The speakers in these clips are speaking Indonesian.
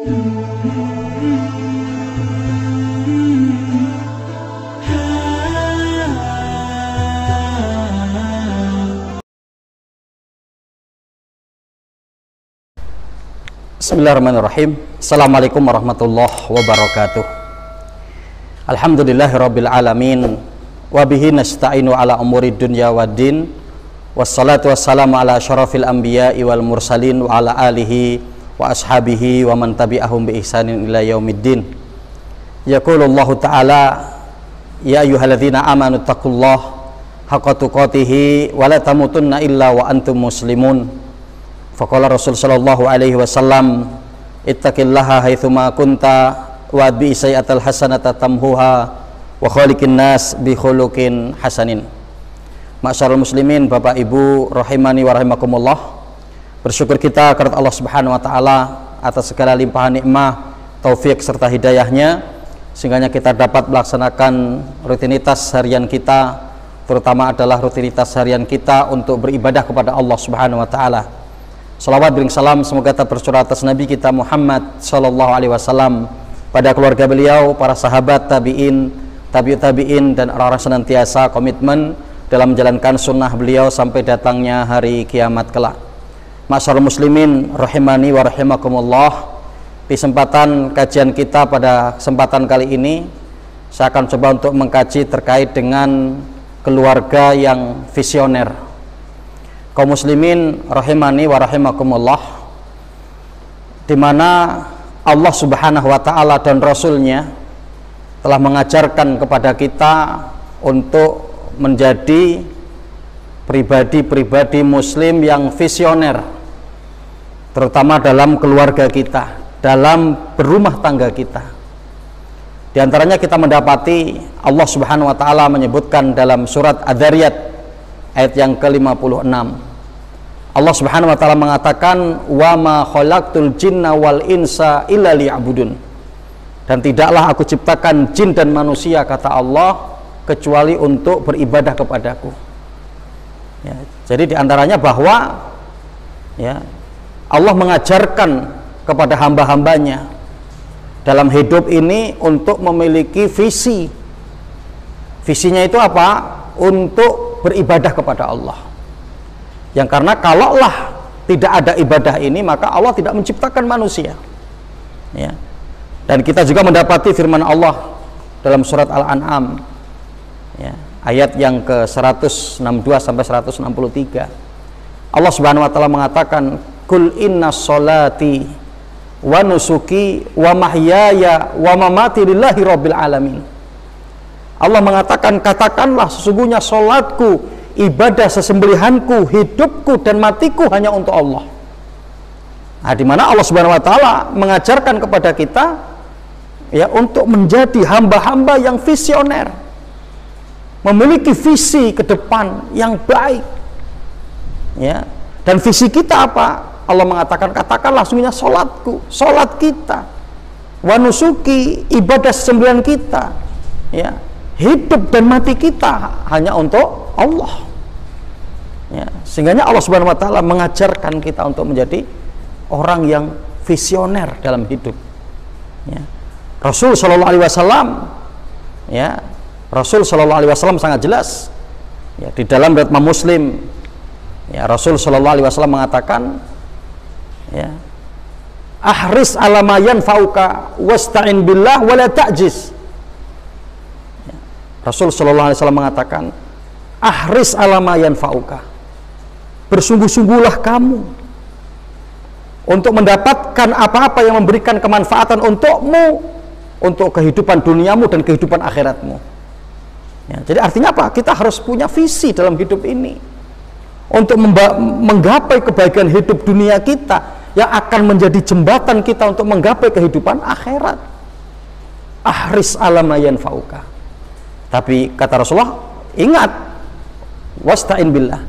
Bismillahirrahmanirrahim. Assalamualaikum warahmatullahi wabarakatuh. Alhamdulillahirabbil alamin wa bihi nasta'inu ala umuri dunya waddin. Wassalatu wassalamu ala syarafil anbiya'i wal mursalin wa ala alihi wa ashabihi wa man tabi'ahum bi ihsanin ila yaumiddin. Yaqulullahu ta'ala ya ayyuhalladzina amanu taqullaha haqqa tuqatih wa la tamutunna illa wa antum muslimun. Faqala Rasul sallallahu alaihi wasallam, ittaqillaha haitsuma kunta wa bi sayyatil hasanata tamhuha wa khaliqin nas bi khuluqin hasanin. Ma'syarul muslimin, Bapak Ibu rahimani wa rahimakumullah. Bersyukur kita kepada Allah Subhanahu wa taala atas segala limpahan nikmah, taufik serta hidayahnya sehingga kita dapat melaksanakan rutinitas harian kita, terutama adalah rutinitas harian kita untuk beribadah kepada Allah Subhanahu wa taala. Salawat bering salam semoga tetap tercurah atas Nabi kita Muhammad sallallahu alaihi wasallam, pada keluarga beliau, para sahabat, tabi'in, tabi'ut tabi'in, dan orang-orang senantiasa komitmen dalam menjalankan sunnah beliau sampai datangnya hari kiamat kelak. Ma'syarul muslimin rahimani wa rahimakumullah. Di kesempatan kajian kita pada kesempatan kali ini, saya akan coba untuk mengkaji terkait dengan keluarga yang visioner. Kaum muslimin rahimani wa rahimakumullah, di mana Allah Subhanahu wa taala dan Rasulnya telah mengajarkan kepada kita untuk menjadi pribadi-pribadi muslim yang visioner, terutama dalam keluarga kita, dalam berumah tangga kita. Di antaranya kita mendapati Allah Subhanahu wa taala menyebutkan dalam surat Adz-Dzariyat ayat yang ke-56. Allah Subhanahu wa taala mengatakan, wa ma khalaqtul jinna wal insa illa liya'budun. Dan tidaklah aku ciptakan jin dan manusia, kata Allah, kecuali untuk beribadah kepadaku. Ya, jadi diantaranya bahwa ya, Allah mengajarkan kepada hamba-hambanya dalam hidup ini untuk memiliki visi. Visinya itu apa? Untuk beribadah kepada Allah. Yang karena kalaulah tidak ada ibadah ini, maka Allah tidak menciptakan manusia. Ya. Dan kita juga mendapati firman Allah dalam surat Al-An'am, ya, ayat yang ke-162 sampai 163. Allah Subhanahu wa taala mengatakan, "Qul inna sholati wa nusuki wa mahyaya wa mamati lillahi rabbil alamin." Allah mengatakan, katakanlah sesungguhnya salatku, ibadah sesembelihanku, hidupku dan matiku hanya untuk Allah. Nah, di mana Allah Subhanahu wa taala mengajarkan kepada kita ya untuk menjadi hamba-hamba yang visioner, memiliki visi ke depan yang baik. Ya. Dan visi kita apa? Allah mengatakan, katakanlah sesungguhnya salatku, salat kita, wa nusuki, ibadah sesembelihan kita, ya, hidup dan mati kita hanya untuk Allah. Ya, sehingga Allah Subhanahu wa taala mengajarkan kita untuk menjadi orang yang visioner dalam hidup. Ya. Rasul sallallahu alaihi wasallam, ya, Rasul sallallahu alaihi wasallam sangat jelas. Ya, di dalam riwayat Muslim, ya, Rasul sallallahu alaihi wasallam mengatakan, ya, ahris ala ma yanfa'uka wasta'in billah wa la ta'jiz. Rasul sallallahu alaihi wasallam mengatakan, ahris ala ma yanfa'uka, bersungguh-sungguhlah kamu untuk mendapatkan apa-apa yang memberikan kemanfaatan untukmu, untuk kehidupan duniamu dan kehidupan akhiratmu. Ya, jadi artinya apa? Kita harus punya visi dalam hidup ini untuk menggapai kebaikan hidup dunia kita yang akan menjadi jembatan kita untuk menggapai kehidupan akhirat. Ahris ala ma yanfa'uka. Tapi kata Rasulullah, ingat, wasta'in billah.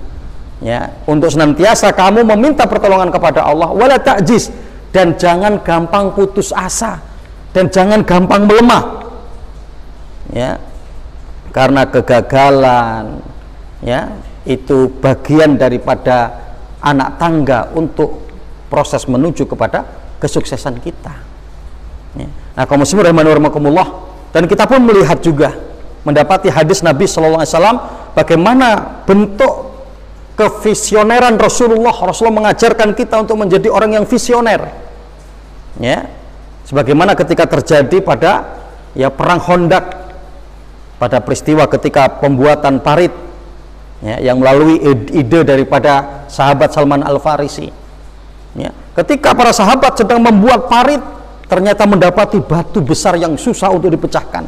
Ya, untuk senantiasa kamu meminta pertolongan kepada Allah, wala ta'jiz, dan jangan gampang putus asa dan jangan gampang melemah. Ya. Karena kegagalan, ya, itu bagian daripada anak tangga untuk proses menuju kepada kesuksesan kita. Ya. Nah, kaum muslimin rahimani wa rahimakumullah, dan kita pun melihat juga mendapati hadis Nabi sallallahu alaihi wasallam bagaimana bentuk kevisioneran Rasulullah. Rasulullah mengajarkan kita untuk menjadi orang yang visioner. Ya. Sebagaimana ketika terjadi pada perang Khandaq, pada peristiwa ketika pembuatan parit, yang melalui ide daripada sahabat Salman Al-Farisi. Ya. Ketika para sahabat sedang membuat parit, ternyata mendapati batu besar yang susah untuk dipecahkan.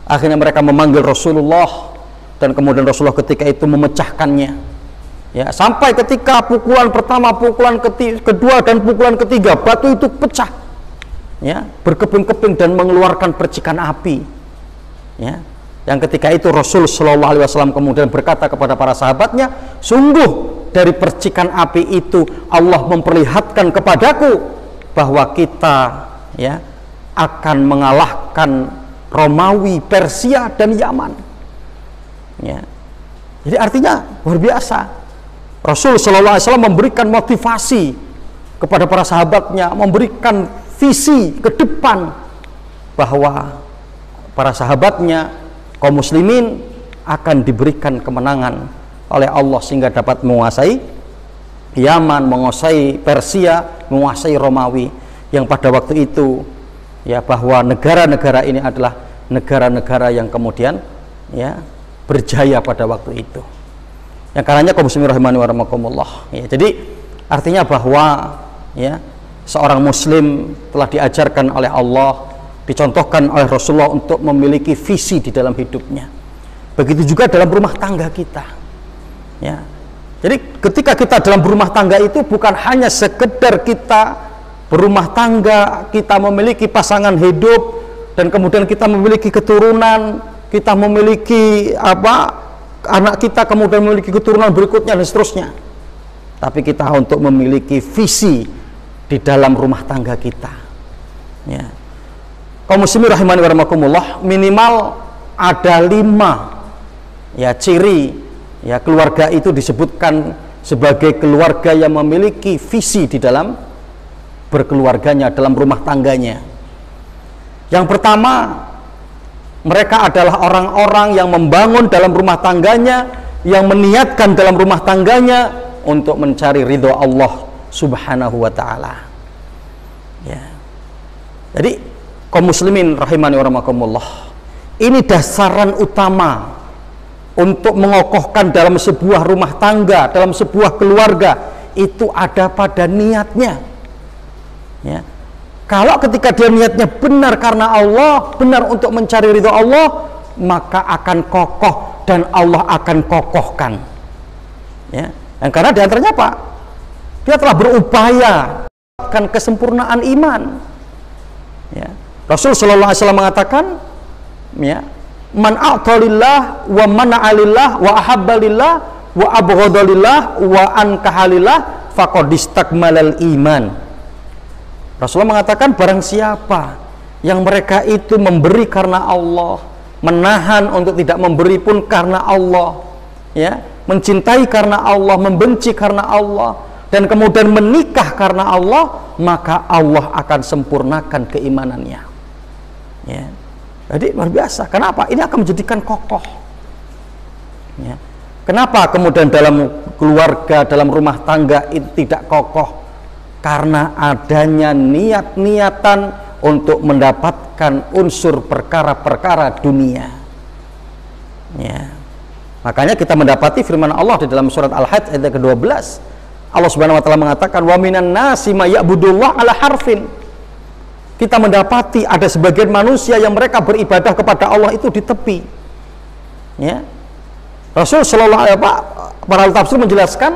Akhirnya mereka memanggil Rasulullah, dan kemudian Rasulullah ketika itu memecahkannya. Ya, sampai ketika pukulan pertama, pukulan kedua, dan pukulan ketiga, batu itu pecah, ya, berkeping-keping dan mengeluarkan percikan api. Ya, yang ketika itu Rasul Shallallahu Alaihi Wasallam kemudian berkata kepada para sahabatnya, sungguh dari percikan api itu Allah memperlihatkan kepadaku bahwa kita akan mengalahkan Romawi, Persia, dan Yaman. Ya. Jadi artinya luar biasa. Rasul Shallallahu Alaihi Wasallam memberikan motivasi kepada para sahabatnya, memberikan visi ke depan bahwa para sahabatnya, kaum muslimin, akan diberikan kemenangan oleh Allah sehingga dapat menguasai Yaman, menguasai Persia, menguasai Romawi, yang pada waktu itu bahwa negara-negara ini adalah negara-negara yang kemudian berjaya pada waktu itu. Yang karenanya kaum muslimin rahimani wa rahimakumullah. Jadi artinya bahwa seorang muslim telah diajarkan oleh Allah, dicontohkan oleh Rasulullah untuk memiliki visi di dalam hidupnya. Begitu juga dalam rumah tangga kita. Ya. Jadi ketika kita dalam berumah tangga itu bukan hanya sekedar kita berumah tangga, kita memiliki pasangan hidup, dan kemudian kita memiliki keturunan, kita memiliki anak kita, kemudian memiliki keturunan berikutnya, dan seterusnya. Tapi kita untuk memiliki visi di dalam rumah tangga kita. Ya. Kaum muslimin rahimani wa rahimakumullah, minimal ada 5 ciri keluarga itu disebutkan sebagai keluarga yang memiliki visi di dalam berkeluarganya, dalam rumah tangganya. Yang pertama, mereka adalah orang-orang yang membangun dalam rumah tangganya, yang meniatkan dalam rumah tangganya untuk mencari ridho Allah Subhanahu wa ta'ala. Ya. Jadi kaum muslimin rahimani wa rahimakumullah, ini dasaran utama untuk mengokohkan dalam sebuah rumah tangga, dalam sebuah keluarga, itu ada pada niatnya. Ya. Kalau ketika dia niatnya benar karena Allah, benar untuk mencari ridho Allah, maka akan kokoh dan Allah akan kokohkan. Ya. Dan karena diantaranya apa? Dia telah berupaya akan kesempurnaan iman. Ya. Rasul Shallallahu Alaihi Wasallam mengatakan, man a'talillah wa mana'alillah wa ahabbalillah wa abghadalillah wa ankahalillah faqad istakmalal iman. Rasulullah mengatakan, barang siapa yang mereka itu memberi karena Allah, menahan untuk tidak memberi pun karena Allah, mencintai karena Allah, membenci karena Allah, dan kemudian menikah karena Allah, maka Allah akan sempurnakan keimanannya. Ya. Jadi luar biasa. Kenapa? Ini akan menjadikan kokoh. Ya. Kenapa kemudian dalam keluarga, dalam rumah tangga itu tidak kokoh? Karena adanya niat-niatan untuk mendapatkan unsur perkara-perkara dunia. Ya. Makanya kita mendapati firman Allah di dalam surat Al-Hajj ayat ke-12. Allah Subhanahu wa taala mengatakan, wa minan nasi may ya'budullah ala harfin. Kita mendapati ada sebagian manusia yang mereka beribadah kepada Allah itu di tepi. Ya. Rasul sallallahu alaihi wasallam, para tafsir menjelaskan,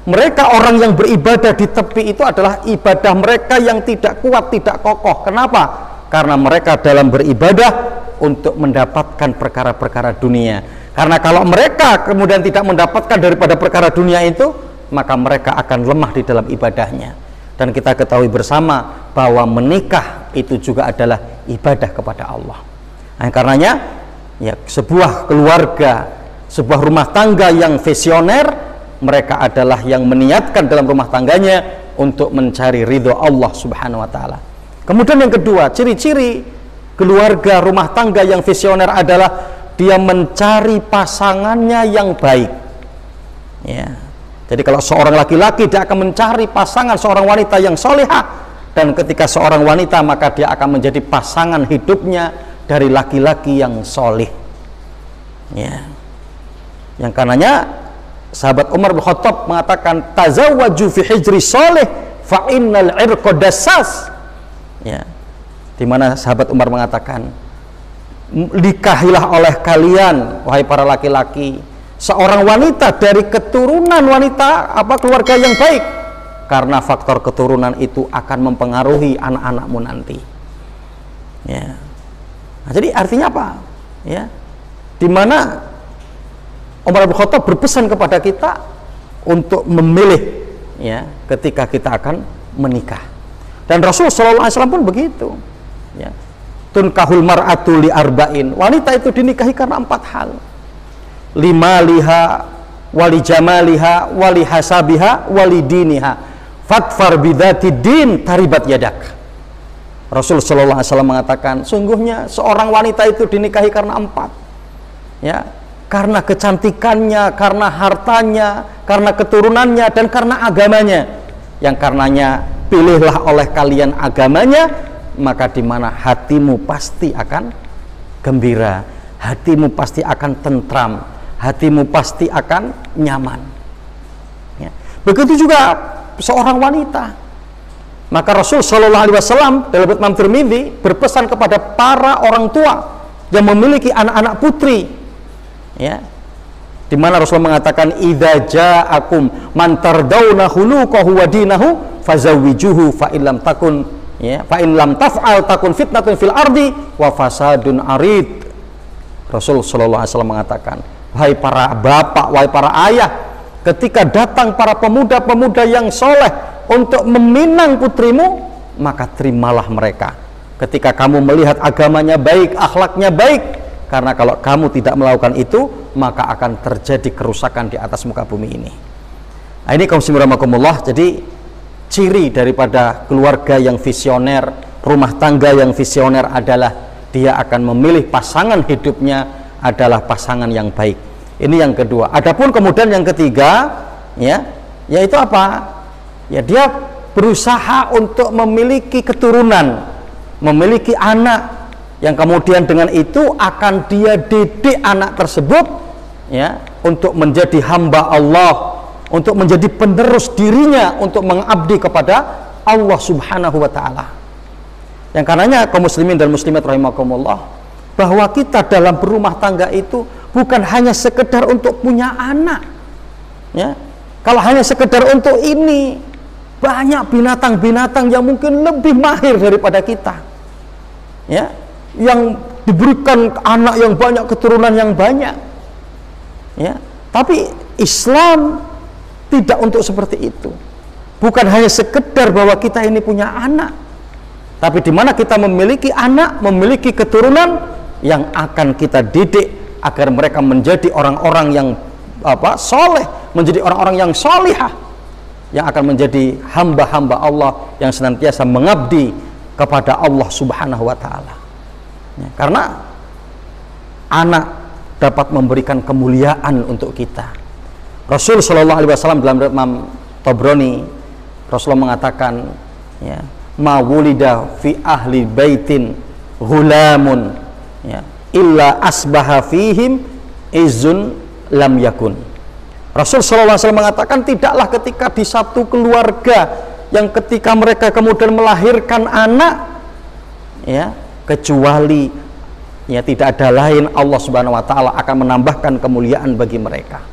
mereka orang yang beribadah di tepi itu adalah ibadah mereka yang tidak kuat, tidak kokoh. Kenapa? Karena mereka dalam beribadah untuk mendapatkan perkara-perkara dunia. Karena kalau mereka kemudian tidak mendapatkan daripada perkara dunia itu, maka mereka akan lemah di dalam ibadahnya. Dan kita ketahui bersama bahwa menikah itu juga adalah ibadah kepada Allah. Nah, karenanya sebuah keluarga, sebuah rumah tangga yang visioner, mereka adalah yang meniatkan dalam rumah tangganya untuk mencari ridho Allah Subhanahu wa ta'ala. Kemudian yang kedua, ciri-ciri keluarga rumah tangga yang visioner adalah dia mencari pasangannya yang baik. Ya. Jadi kalau seorang laki-laki, dia akan mencari pasangan seorang wanita yang solehah, dan ketika seorang wanita, maka dia akan menjadi pasangan hidupnya dari laki-laki yang soleh. Ya. Yang karenanya sahabat Umar bin Khattab mengatakan, tazawwaju fi hijri soleh fa innal irqa dassas. Ya. Di mana sahabat Umar mengatakan, nikahilah oleh kalian wahai para laki-laki seorang wanita dari keturunan wanita keluarga yang baik, karena faktor keturunan itu akan mempengaruhi anak-anakmu nanti. Ya. Nah, jadi artinya apa? Ya. Di mana Umar bin Khattab berpesan kepada kita untuk memilih, ya, ketika kita akan menikah. Dan Rasul sallallahu alaihi wasallam pun begitu. Ya. Tunkahul mar'atu li arba'in. Wanita itu dinikahi karena 4 hal. Limaliha, wali jamaliha, wali hasabiha, wali diniha. Fatfar bidzati din taribat yadak. Rasul sallallahu alaihi wasallam mengatakan, sungguhnya seorang wanita itu dinikahi karena 4. Ya, karena kecantikannya, karena hartanya, karena keturunannya, dan karena agamanya. Yang karenanya pilihlah oleh kalian agamanya, maka di mana hatimu pasti akan gembira, hatimu pasti akan tentram, hatimu pasti akan nyaman. Ya. Begitu juga seorang wanita. Maka Rasul Shallallahu Alaihi Wasallam dalam Imam Tirmidzi berpesan kepada para orang tua yang memiliki anak-anak putri, ya, di mana Rasul mengatakan, idza ja'akum man tardawna khuluquhu wa dinahu fazawwijuhu fa illam takun, ya, fa in lam taf'al takun fitnatun fil ardi wa fasadun arid. Rasul sallallahu alaihi wasallam mengatakan, wahai para bapak, wahai para ayah, ketika datang para pemuda-pemuda yang soleh untuk meminang putrimu, maka terimalah mereka ketika kamu melihat agamanya baik, akhlaknya baik, karena kalau kamu tidak melakukan itu, maka akan terjadi kerusakan di atas muka bumi ini. Nah, ini kaum muslimin rahimakumullah. Jadi ciri daripada keluarga yang visioner, rumah tangga yang visioner adalah dia akan memilih pasangan hidupnya adalah pasangan yang baik. Ini yang kedua. Adapun kemudian yang ketiga, ya, yaitu apa? Ya, dia berusaha untuk memiliki keturunan, memiliki anak, yang kemudian dengan itu akan dia didik anak tersebut, ya, untuk menjadi hamba Allah, untuk menjadi penerus dirinya untuk mengabdi kepada Allah Subhanahu wa taala. Yang karenanya kaum muslimin dan muslimat rahimakumullah, bahwa kita dalam berumah tangga itu bukan hanya sekedar untuk punya anak. Ya. Kalau hanya sekedar untuk ini, banyak binatang-binatang yang mungkin lebih mahir daripada kita. Ya, yang diberikan anak yang banyak, keturunan yang banyak. Ya, tapi Islam tidak untuk seperti itu. Bukan hanya sekedar bahwa kita ini punya anak, tapi di mana kita memiliki anak, memiliki keturunan yang akan kita didik agar mereka menjadi orang-orang yang soleh, menjadi orang-orang yang solihah, yang akan menjadi hamba-hamba Allah yang senantiasa mengabdi kepada Allah Subhanahu wa taala. Ya, karena anak dapat memberikan kemuliaan untuk kita. Rasul Shallallahu Alaihi Wasallam dalam Imam Tabrani, Rasulullah mengatakan, ya, ma wulida fi ahli baitin ghulamun, ya, illa asbaha fihim izun lam yakun. Rasul Shallallahu Alaihi Wasallam mengatakan, tidaklah ketika di satu keluarga yang ketika mereka kemudian melahirkan anak, ya, kecuali, ya, tidak ada lain Allah Subhanahu wa taala akan menambahkan kemuliaan bagi mereka.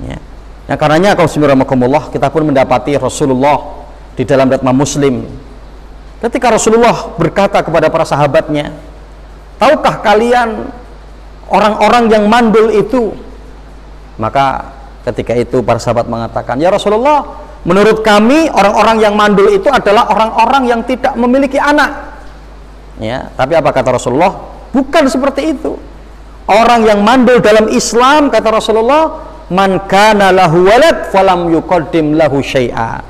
Ya. Yang karenanya kaum muslimin rahimakumullah, kita pun mendapati Rasulullah di dalam riwayat Muslim, ketika Rasulullah berkata kepada para sahabatnya, tahukah kalian orang-orang yang mandul itu? Maka ketika itu para sahabat mengatakan, ya Rasulullah, menurut kami orang-orang yang mandul itu adalah orang-orang yang tidak memiliki anak. Ya, tapi apa kata Rasulullah? Bukan seperti itu. Orang yang mandul dalam Islam, kata Rasulullah, man kana lahu walad falam yuqaddim lahu syai'a.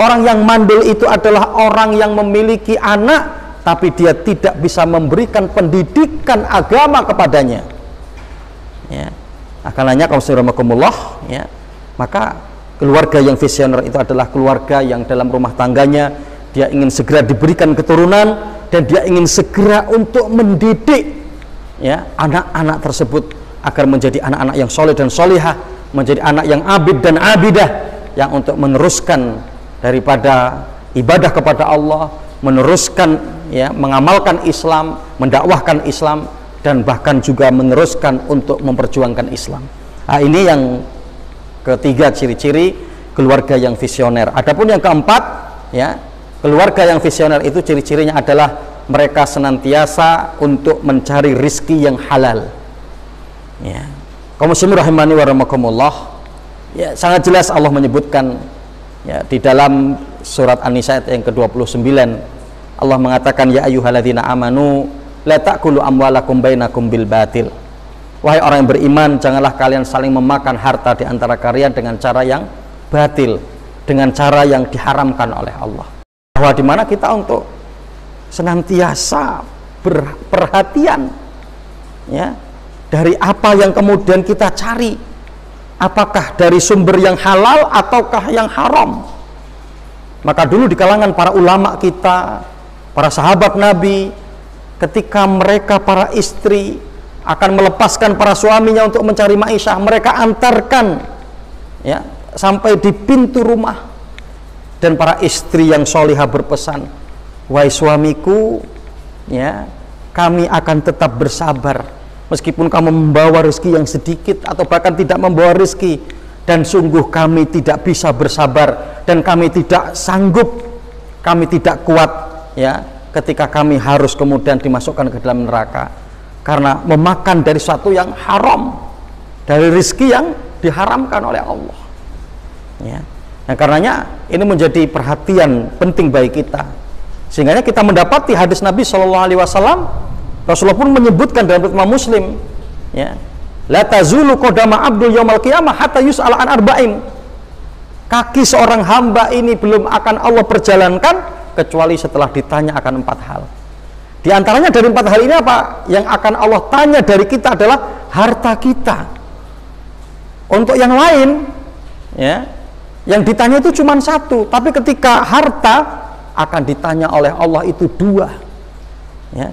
Orang yang mandul itu adalah orang yang memiliki anak tapi dia tidak bisa memberikan pendidikan agama kepadanya. Ya. Akalanya kaum rahimakumullah, ya. Maka keluarga yang visioner itu adalah keluarga yang dalam rumah tangganya dia ingin segera diberikan keturunan dan dia ingin segera untuk mendidik, ya, anak-anak tersebut agar menjadi anak-anak yang soleh dan solihah, menjadi anak yang abid dan abidah, yang untuk meneruskan daripada ibadah kepada Allah, meneruskan, ya, mengamalkan Islam, mendakwahkan Islam, dan bahkan juga meneruskan untuk memperjuangkan Islam. Nah, ini yang ketiga ciri-ciri keluarga yang visioner. Adapun yang keempat, ya, keluarga yang visioner itu ciri-cirinya adalah mereka senantiasa untuk mencari rizki yang halal. Ya. Kaum muslimin rahimani wa rahimakumullah, ya, sangat jelas Allah menyebutkan, ya, di dalam surat An-Nisa ayat yang ke-29 Allah mengatakan, ya ayyuhalladzina amanu la ta'kulu amwalakum bainakum bil batil. Wahai orang yang beriman, janganlah kalian saling memakan harta di antara kalian dengan cara yang batil, dengan cara yang diharamkan oleh Allah. Bahwa di mana kita untuk senantiasa berperhatian, ya, dari apa yang kemudian kita cari, apakah dari sumber yang halal ataukah yang haram. Maka dulu di kalangan para ulama kita, para sahabat Nabi, ketika mereka para istri akan melepaskan para suaminya untuk mencari maisha, mereka antarkan, ya, sampai di pintu rumah, dan para istri yang solihah berpesan, wahai suamiku, ya, kami akan tetap bersabar meskipun kamu membawa rezeki yang sedikit atau bahkan tidak membawa rezeki, dan sungguh kami tidak bisa bersabar dan kami tidak sanggup, kami tidak kuat, ya, ketika kami harus kemudian dimasukkan ke dalam neraka karena memakan dari sesuatu yang haram, dari rezeki yang diharamkan oleh Allah, ya. Nah, karenanya ini menjadi perhatian penting bagi kita, sehingga kita mendapati hadis Nabi SAW. Rasulullah pun menyebutkan dalam riwayat Muslim, ya, la tazulu qadama abdul yaumal qiyamah hatta yus'al an arba'in. Kaki seorang hamba ini belum akan Allah perjalankan kecuali setelah ditanya akan 4 hal. Di antaranya dari 4 hal ini apa? Yang akan Allah tanya dari kita adalah harta kita. Untuk yang lain, ya, yang ditanya itu cuma 1, tapi ketika harta akan ditanya oleh Allah itu 2, ya.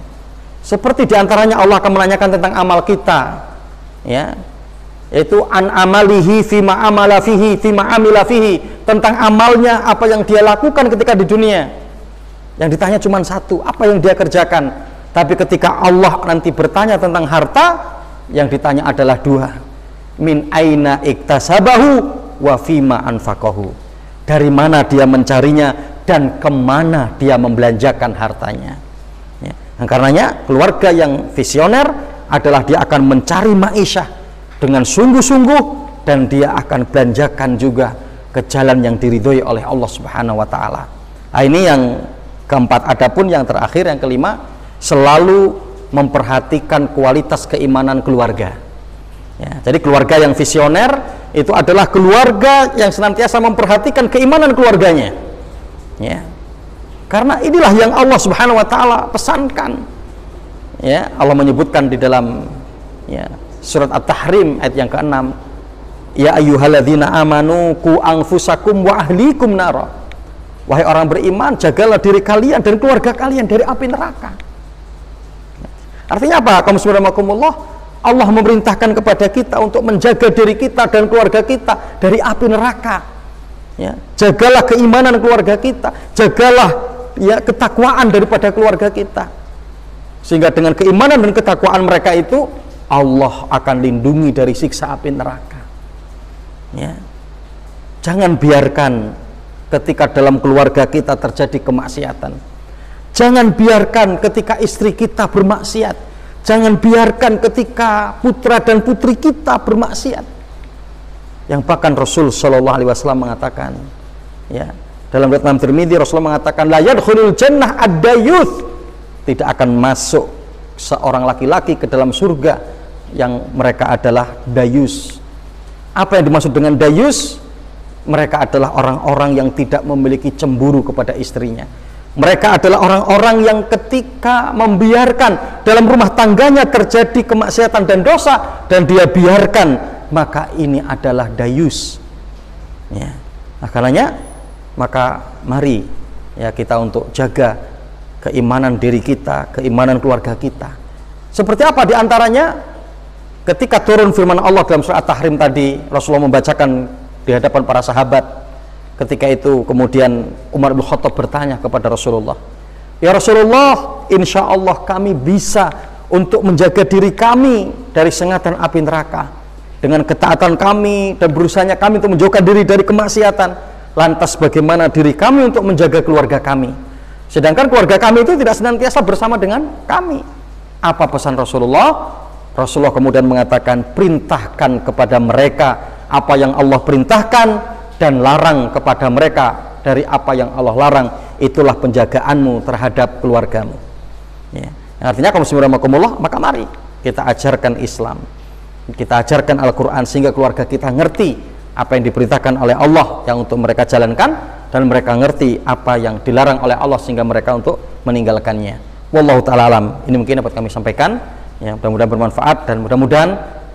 Seperti diantaranya Allah akan menanyakan tentang amal kita, ya, yaitu an amalihi fima amala fihi fima amila fihi, tentang amalnya, apa yang dia lakukan ketika di dunia. Yang ditanya cuma 1, apa yang dia kerjakan. Tapi ketika Allah nanti bertanya tentang harta, yang ditanya adalah 2, min aina iktasabahu wa fima anfaqahu, dari mana dia mencarinya dan kemana dia membelanjakan hartanya. Nah, karenanya keluarga yang visioner adalah dia akan mencari maisha dengan sungguh-sungguh, dan dia akan belanjakan juga ke jalan yang diridhoi oleh Allah Subhanahu wa taala. Nah, ini yang keempat. Adapun yang terakhir, yang kelima, selalu memperhatikan kualitas keimanan keluarga. Ya, jadi keluarga yang visioner itu adalah keluarga yang senantiasa memperhatikan keimanan keluarganya. Ya. Karena inilah yang Allah Subhanahu wa taala pesankan. Ya, Allah menyebutkan di dalam, ya, surat At-Tahrim ayat yang ke-6, ya ayyuhalladzina amanu qu anfusakum wa ahlikum nara. Wahai orang beriman, jagalah diri kalian dan keluarga kalian dari api neraka. Artinya apa? Kaum muslimin rahimakumullah, Allah memerintahkan kepada kita untuk menjaga diri kita dan keluarga kita dari api neraka. Ya, jagalah keimanan keluarga kita, jagalah, ya, ketakwaan daripada keluarga kita, sehingga dengan keimanan dan ketakwaan mereka itu Allah akan lindungi dari siksa api neraka. Ya. Jangan biarkan ketika dalam keluarga kita terjadi kemaksiatan. Jangan biarkan ketika istri kita bermaksiat. Jangan biarkan ketika putra dan putri kita bermaksiat. Yang bahkan Rasul Shallallahu Alaihi Wasallam mengatakan, ya, dalam riwayat Imam Tirmidzi, Rasulullah mengatakan, la yadkhulul jannah ad-dayuth, tidak akan masuk seorang laki-laki ke dalam surga yang mereka adalah dayus. Apa yang dimaksud dengan dayus? mereka adalah orang-orang yang tidak memiliki cemburu kepada istrinya. Mereka adalah orang-orang yang ketika membiarkan dalam rumah tangganya terjadi kemaksiatan dan dosa dan dia biarkan, maka ini adalah dayus. Ya. Nah, karenanya maka mari ya kita untuk jaga keimanan diri kita, keimanan keluarga kita. Seperti apa diantaranya? Ketika turun firman Allah dalam surat At-Tahrim tadi, Rasulullah membacakan di hadapan para sahabat. Ketika itu kemudian Umar bin Khattab bertanya kepada Rasulullah, "Ya Rasulullah, insya Allah kami bisa untuk menjaga diri kami dari sengatan api neraka dengan ketaatan kami dan berusahanya kami untuk menjauhkan diri dari kemaksiatan. Lantas bagaimana diri kami untuk menjaga keluarga kami? Sedangkan keluarga kami itu tidak senantiasa bersama dengan kami." Apa pesan Rasulullah? Rasulullah kemudian mengatakan, perintahkan kepada mereka apa yang Allah perintahkan dan larang kepada mereka dari apa yang Allah larang. Itulah penjagaanmu terhadap keluargamu. Ya. Artinya kalau bismillahirrahmanirrahim, maka mari kita ajarkan Islam, kita ajarkan Al-Quran sehingga keluarga kita ngerti apa yang diperintahkan oleh Allah yang untuk mereka jalankan, dan mereka ngerti apa yang dilarang oleh Allah sehingga mereka untuk meninggalkannya. Wallahu ta'ala alam. Ini mungkin dapat kami sampaikan, ya, mudah-mudahan bermanfaat dan mudah-mudahan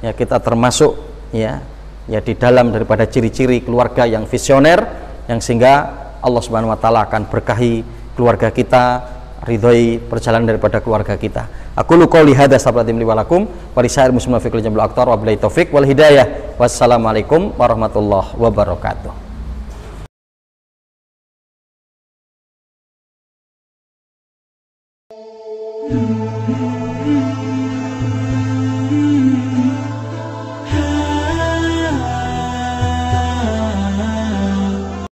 ya kita termasuk ya di dalam daripada ciri-ciri keluarga yang visioner, yang sehingga Allah Subhanahu wa taala akan berkahi keluarga kita, ridhoi perjalanan daripada keluarga kita. Aku lu qouli hadza sablatim li walakum wa lisair muslimin fi kulli jambil aqtar wa billahi taufik wal hidayah. Wassalamualaikum warahmatullahi wabarakatuh.